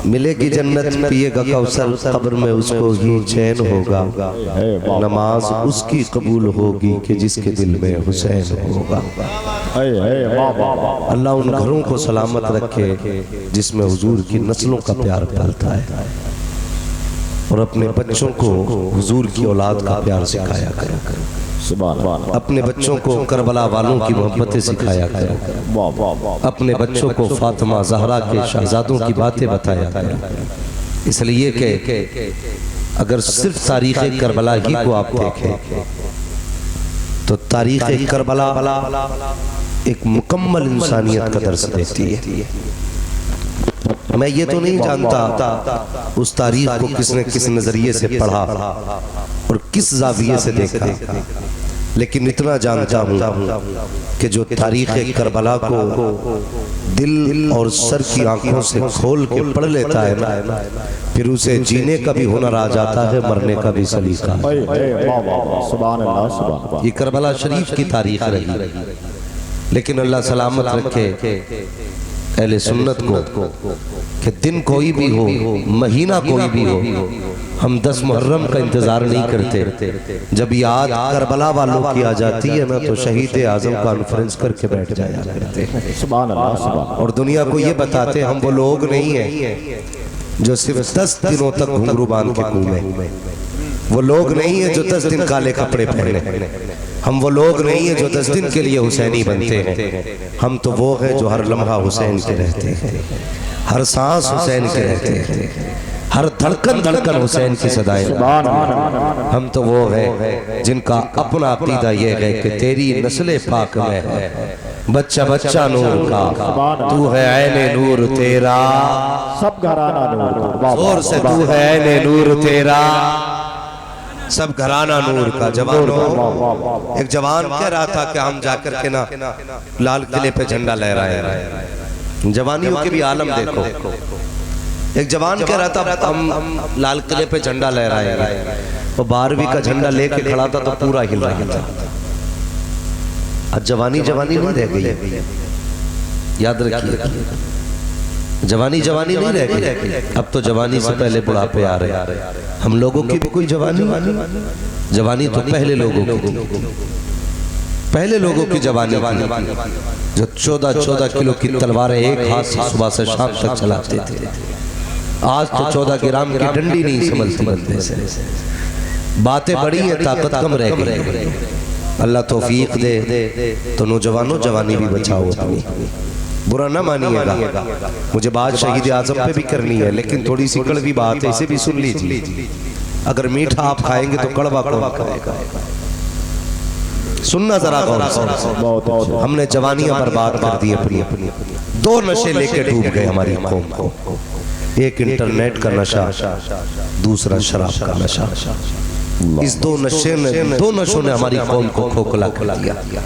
ملے گی جنت پیے گا کوثر قبر میں اس کو ہی چین ہوگا نماز اس کی قبول ہوگی کہ جس کے دل میں حسین ہوگا اللہ ان گھروں کو سلامت رکھے جس میں حضور کی نسلوں کا پیار پھلتا ہے اور اپنے بچوں کو حضور کی اولاد کا پیار سکھایا کرے اپنے بچوں کو کربلا والوں کی محبتیں سکھایا کرے اپنے بچوں کو فاطمہ زہرا کے شہزادوں کی باتیں بتایا کرے اس لیے کہ اگر صرف تاریخ کربلا ہی کو آپ دیکھیں تو تاریخ کربلا ایک مکمل انسانیت کا درس دیتی ہے میں یہ تو نہیں جانتا اس تاریخ کو کس نے کس نظریے سے پڑھا اور کس زاویے سے دیکھا لیکن اتنا جانتا ہوں کہ جو تاریخ کربلا کو دل اور سر کی آنکھوں سے کھول کے پڑھ لیتا ہے نا پھر اسے جینے کا بھی ہنر آ جاتا ہے مرنے کا بھی سلیقہ یہ کربلا شریف کی تاریخ رہی لیکن اللہ سلامت رکھے اہل سنت کو کہ دن کوئی بھی ہو مہینہ کوئی بھی ہو ہم 10 محرم کا انتظار نہیں کرتے جب یاد کربلا والوں کی آ جاتی ہے نا تو شہید اعظم کانفرنس کر کے بیٹھ جایا کرتے اور دنیا کو یہ بتاتے ہم وہ لوگ نہیں ہیں جو صرف 10 دنوں تک گھنگرو باندھ کے گھومیں وہ لوگ نہیں ہیں جو 10 دن کالے کپڑے پہنے ہم وہ لوگ نہیں ہیں جو 10 دن کے لیے حسینی بنتے ہیں ہم تو وہ ہیں جو ہر لمحہ حسین کے رہتے ہیں ہر سانس حسین کے رہتے ہیں ہر دھڑکن حسین کی صدائیں ہم تو وہ ہیں جن کا اپنا عقیدہ یہ ہے کہ تیری نسل پاک میں ہے بچہ بچہ نور کا تو ہے عین نور تیرا سب گھرانہ نور کا زور سے تو ہے عین نور تیرا سب گھرانہ نور کا جوانوں ایک جوان کہہ رہا تھا کہ ہم جا کر کے نا لال قلعے پہ جھنڈا لہرائے رہے جوانیوں کے بھی عالم دیکھو ایک جوان کہہ رہا تھا ہم لال قلعے پہ جھنڈا لہرائے رہے وہ 12ویں کا جھنڈا لے کے کھڑا تھا تو پورا ہل رہا تھا اب جوانی نہیں رہ گئی یاد رکھیے جوانی نہیں رہ گئی اب تو جوانی سے پہلے بڑھاپے آ رہے ہم لوگوں کی بھی کوئی جوانی تو پہلے لوگوں کی جوانی جو 14 کلو کی تلواریں ایک ہاتھ سے صبح سے شام تک چلاتے تھے آج تو 14 گرام کی ڈنڈی نہیں سنبھلتی بندے سے باتیں بڑی ہیں طاقت کم رہ گئی اللہ توفیق دے تو نوجوانوں جوانی بھی بچاؤ اپنی برا نہ مانیے گا مجھے بات شہید اعظم پہ بھی کرنی ہے لیکن تھوڑی سی کڑوی بات ہے اسے بھی سن لیجیے اگر میٹھا آپ کھائیں گے تو کڑوا کون کھائے گا سننا ذرا غور سے ہم نے جوانیاں برباد کر دی اپنی 2 نشے لے کے ڈوب گئے ہماری قوم کو ایک انٹرنیٹ کا نشہ دوسرا شراب کا نشہ اس 2 نشوں نے ہماری قوم کو کھوکھلا کر دیا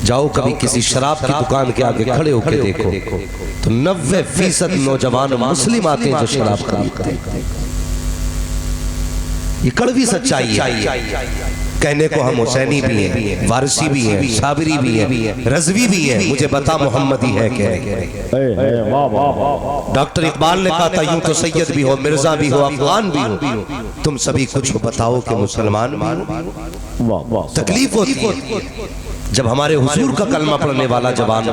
جاؤ کبھی کسی شراب کی دکان کے آگے کھڑے ہو کے دیکھو تو 90% نوجوان مسلم آتے ہیں جو شراب خریدتے ہیں یہ کڑوی سچائی ہے کہنے کو ہم حسینی بھی ہیں وارثی بھی ہیں صابری بھی ہیں رضوی بھی ہیں مجھے بتا محمدی ہے کہ ڈاکٹر اقبال نے کہا تھا یوں تو سید بھی ہو مرزا بھی ہو افغان بھی ہو تم سبھی کچھ بتاؤ کہ مسلمان بھی ہو تکلیف ہوتی ہے جب ہمارے حضور کا کلمہ پڑھنے والا جوان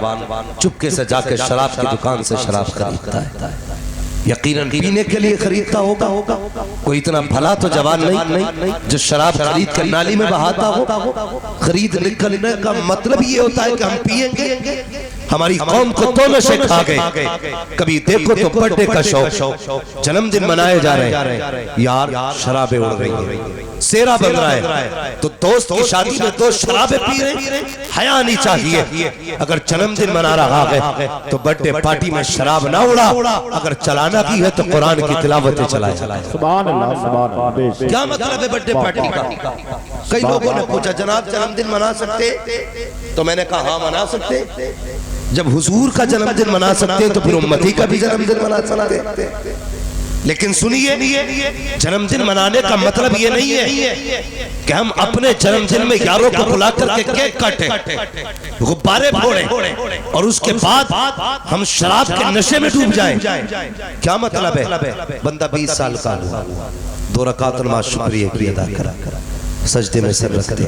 چپکے سے جا کے شراب کی دکان سے شراب خریدتا ہے یقیناً پینے کے لیے خریدتا ہوگا کوئی اتنا بھلا تو جوان نہیں جو شراب خرید کر نالی میں بہاتا ہو خرید نکلنے کا مطلب یہ ہوتا ہے کہ ہم پیئیں گے ہماری قوم کو 2 نشے کھا گئے کبھی دیکھو تو برڈے کا شوق جنم دن منائے جا رہے ہیں یار شرابیں اڑ رہی ہیں سیرا بن رہا ہے تو دوست کی شادی میں 2 شرابیں پی رہے ہیں حیا نہیں چاہیے اگر جنم دن منا رہا ہے تو برڈے پارٹی میں شراب نہ اڑا اگر چلانا بھی ہے تو قرآن کی تلاوتیں چلائے سبحان اللہ کیا مطلب ہے برڈے پارٹی کا کئی لوگوں نے پوچھا جناب جنم دن منا سکتے تو میں نے کہا ہاں منا سکتے جب حضور کا جنم دن منا سکتے تو پھر امتی کا بھی جنم دن منا سکتے لیکن سنیے جنم دن منانے کا مطلب یہ نہیں ہے کہ ہم اپنے جنم دن میں یاروں کو بلا کر کے کیک کاٹیں، غبارے پھوڑیں اور اس کے بعد ہم شراب کے نشے میں ڈوب جائیں۔ کیا مطلب ہے؟ بندہ 20 سال کا ہوا، 2 رکعت نماز شکریہ کی ادا کرا، سجدے میں سر رکھتے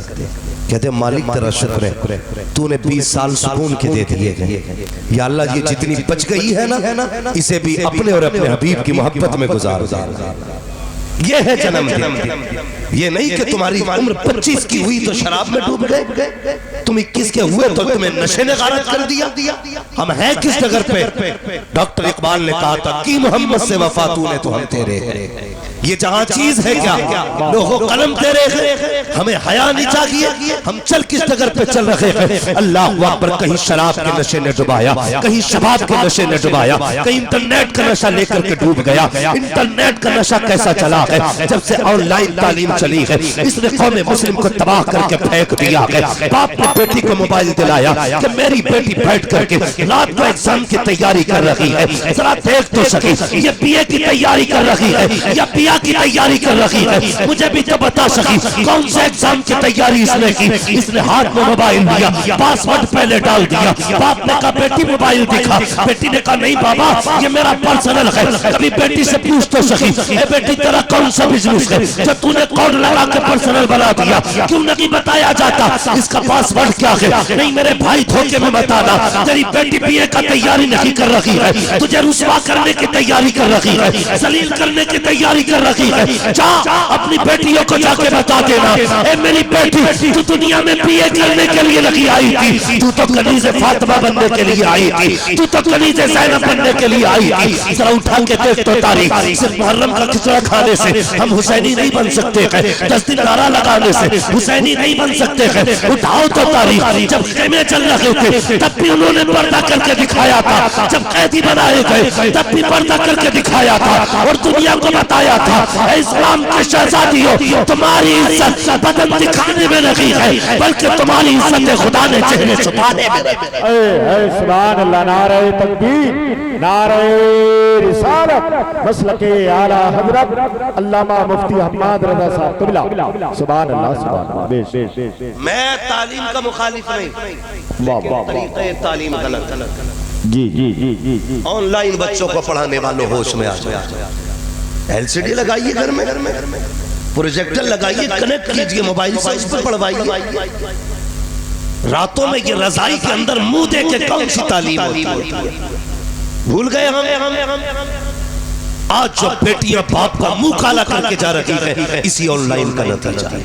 کہتے مالک تیرا شکر ہے تو نے 20 سال سکون کے دے دیے گئے، یا اللہ یہ جتنی بچ گئی ہے نا اسے بھی اپنے اور اپنے حبیب کی محبت میں گزار دے۔ یہ ہے جنم دن۔ یہ نہیں کہ تمہاری عمر 25 کی ہوئی تو شراب میں ڈوب گئے، تم 21 کے ہوئے تو تمہیں نشے نے غارت کر دیا۔ ہم ہیں کس جگہ پہ؟ ڈاکٹر اقبال نے کہا تھا کی محمد سے وفا تو نے تو ہم تیرے ہیں۔ یہ جہاں چیز ہے کیا لوگو قلم تیرے ہیں، ہمیں حیا نہیں چاہیے، ہم چل کس جگہ پہ چل رہے ہیں؟ اللہ اکبر، کہیں شراب کے نشے نے ڈبایا، کہیں شباب کے نشے نے ڈبایا، کہیں انٹرنیٹ کا نشہ لے کر کے ڈوب گیا۔ انٹرنیٹ کا نشہ کیسا چلا ہے؟ جب سے آن لائن تعلیم چلی ہے اس نے قوم مسلم کو تباہ کر کے پھینک دیا ہے۔ باپ نے بیٹی کو موبائل دلایا کہ میری بیٹی بیٹھ کر کے رات کو ایگزام کی تیاری کر رہی ہے، ذرا دیکھ تو سکی یہ بی اے کی تیاری کر رہی ہے یا پی آ کی تیاری کر رہی ہے، مجھے بھی تو بتا سکی کون سے ایگزام کی تیاری اس نے کی۔ اس نے ہاتھ میں موبائل دیا، پاسورڈ پہلے ڈال دیا۔ باپ نے کہا بیٹی موبائل دکھا، بیٹی نے کہا نہیں بابا یہ میرا پرسنل ہے۔ کبھی بیٹی سے پوچھ تو سکی اے بیٹی تیرا کون سا بزنس ہے جو تو نے کوڈ لگا کے پرسنل بنا دیا؟ کیوں نہیں بتایا جاتا اس کا پاسورڈ کیا ہے؟ نہیں میرے بھائی دھوکے میں بتانا، تیری بیٹی بی اے کا تیاری نہیں کر رہی ہے، تجھے رسوا کرنے کی تیاری کر رہی ہے، ذلیل کرنے کی تیاری کر رہی ہے۔ جا اپنی بیٹیوں کو جا کے بتا دینا اے میری بیٹی تو دنیا میں بی اے کرنے کے لیے نہیں آئی تھی، تو کنیز فاطمہ بننے کے لیے آئی تھی، تو کنیز زینب بننے کے لیے آئی تھی۔ ذرا اٹھا کے دیکھ تو تاریخ، صرف محرم کا کھچڑا کھانے سے ہم حسینی نہیں بن سکتے ہیں، 10 دن نعرہ لگانے سے حسینی نہیں بن سکتے ہیں۔ اٹھاؤ تو تاریخ، جب خیمے چل رہے تھے تب بھی انہوں نے پردہ کر کے دکھایا تھا، جب قیدی بنائے گئے تب بھی پردہ کر کے دکھایا تھا اور دنیا کو بتایا تھا اے اسلام کے شہزادیوں تمہاری عزت بدن دکھانے میں نہیں ہے بلکہ تمہاری عزت خدا نے چہرے چھپانے میں ہے۔ اے سبحان اللہ، نعرہ تکبیر، نعرہ رسالت، مسلک اعلیٰ حضرت علامہ مفتی حماد رضا صاحب قبلہ، سبحان اللہ سبحان اللہ۔ بے میں تعلیم کا مخالف نہیں، طریقہ تعلیم غلط۔ جی جی جی جی جی آن لائن بچوں کو پڑھانے والوں ہوش میں آ جائے، ایل سی ڈی لگائیے گھر میں، پروجیکٹر لگائیے، کنیکٹ کیجئے موبائل سے، اس پر پڑھوائیے۔ راتوں میں یہ رضائی کے اندر منہ دے کے کون سی تعلیم ہوتی ہے؟ بھول گئے ہم؟ آج جو بیٹیاں باپ کا منہ کالا کر کے جا رہی ہے اسی آن لائن کا نتیجہ ہے۔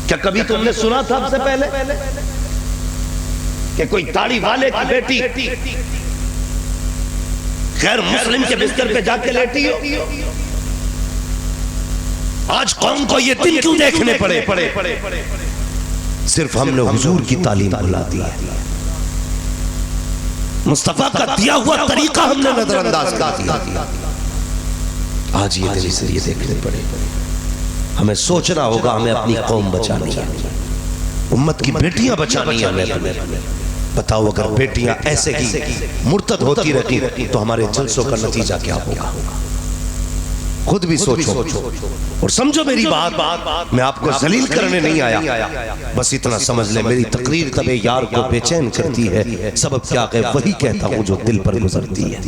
کیا کبھی تم نے سنا تھا اب سے پہلے کہ کوئی داڑھی والے کی بیٹی غیر مسلم کے بستر پہ جا کے لیٹی ہو؟ آج قوم کو یہ دن کیوں دیکھنے پڑے؟ صرف ہم نے حضور کی تعلیم بھلا دی ہے، مصطفیٰ کا دیا ہوا طریقہ ہم نے نظر انداز کر دیا۔ آج یہ دن سے یہ دیکھنے پڑے، ہمیں سوچنا ہوگا ہمیں اپنی قوم بچانی ہے، امت کی بیٹیاں بچانی ہیں۔ بتاؤ اگر بیٹیاں ایسے ہی مرتد ہوتی رہتی تو ہمارے جلسوں کا نتیجہ کیا ہوگا؟ خود بھی سوچو اور سمجھو میری بات، میں آپ کو ذلیل کرنے نہیں آیا، بس اتنا سمجھ لیں میری تقریر تب یار کو بے چین کرتی ہے، سبب کیا ہے وہی کہتا ہوں جو دل پر گزرتی ہے۔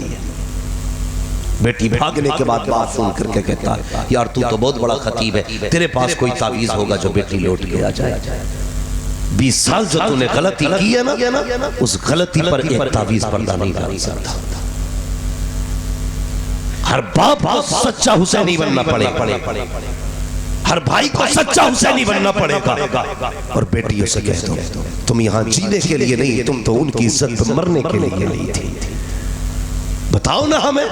بیٹی بھاگنے کے بعد بات سن کر کے کہتا یار تو بہت بڑا خطیب ہے، تیرے پاس کوئی تعویذ ہوگا جو بیٹی لوٹ کے آ جائے۔ 20 سال جو تو نے غلطی کی ہے نا اس غلطی پر ایک تعویذ پردہ نہیں ڈال سکتا۔ ہر باپ کو سچا حسینی بننا پڑے گا، ہر بھائی کو سچا حسینی بننا پڑے گا، اور بیٹیوں سے کہہ دو تم یہاں جینے کے لیے نہیں، تم تو ان کی عزت پر مرنے کے لیے نہیں تھی۔ بتاؤ نا ہمیں،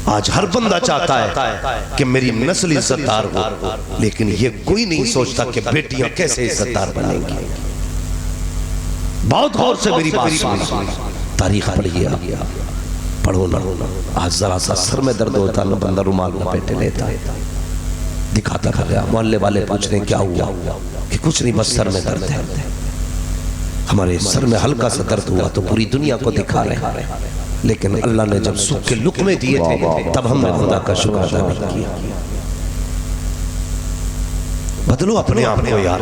آج ہر بندہ چاہتا ہے کہ میری نسل عزت دار ہو، لیکن یہ کوئی نہیں سوچتا کہ بیٹیاں کیسے عزت دار بنیں گی۔ بہت غور سے میری بات سنیں، تاریخ پڑھیے، پڑھو نا۔ آج ذرا سا سر میں درد ہوتا نا بندہ رومال لپیٹے لیتا ہے، دکھاتا کھا گیا، محلے والے پوچھ رہے کیا ہوا کہ کچھ نہیں بس سر میں درد ہے۔ ہمارے سر میں ہلکا سا درد ہوا تو پوری دنیا کو دکھا رہے ہیں، لیکن اللہ نے جب سکھ کے لقمے دیے تھے تب ہم نے خدا کا شکر ادا نہیں کیا. بدلو اپنے آپ کو یار,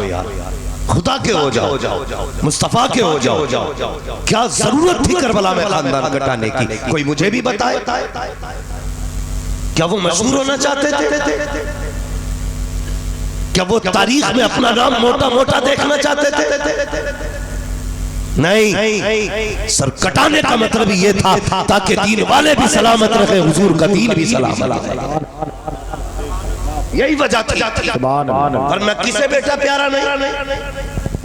خدا کے ہو جاؤ, مصطفیٰ کے ہو جاؤ. کیا ضرورت تھی کربلا میں خاندان کٹانے کی؟ کوئی مجھے بھی بتائے. کیا وہ مشہور ہونا چاہتے تھے؟ کیا وہ تاریخ میں اپنا نام موٹا موٹا دیکھنا چاہتے تھے؟ نہیں, سر کٹانے کا مطلب یہ تھا تاکہ دین والے بھی سلامت رہے, حضور کا دین بھی سلامت رہے. یہی وجہ تھی. ورنہ کسے بیٹا پیارا نہیں,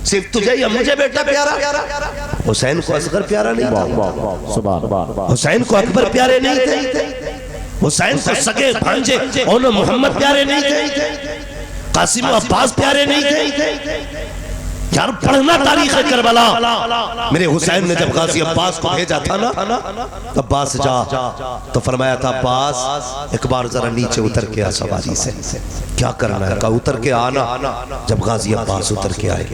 صرف تجھے یا مجھے بیٹا پیارا. حسین کو اصغر پیارا نہیں تھا, حسین کو اکبر پیارے نہیں تھے, حسین کو سگے بھانجے اون محمد پیارے نہیں تھے, قاسم و عباس پیارے نہیں تھے. یار پڑھنا تاریخ کربلا. میرے حسین نے جب غازی عباس کو بھیجا تھا نا, عباس جا, تو فرمایا تھا عباس ایک بار ذرا نیچے اتر کے آ سواری سے. کیا کرنا ہے؟ کہا اتر کے آنا. جب غازی عباس اتر کے آئے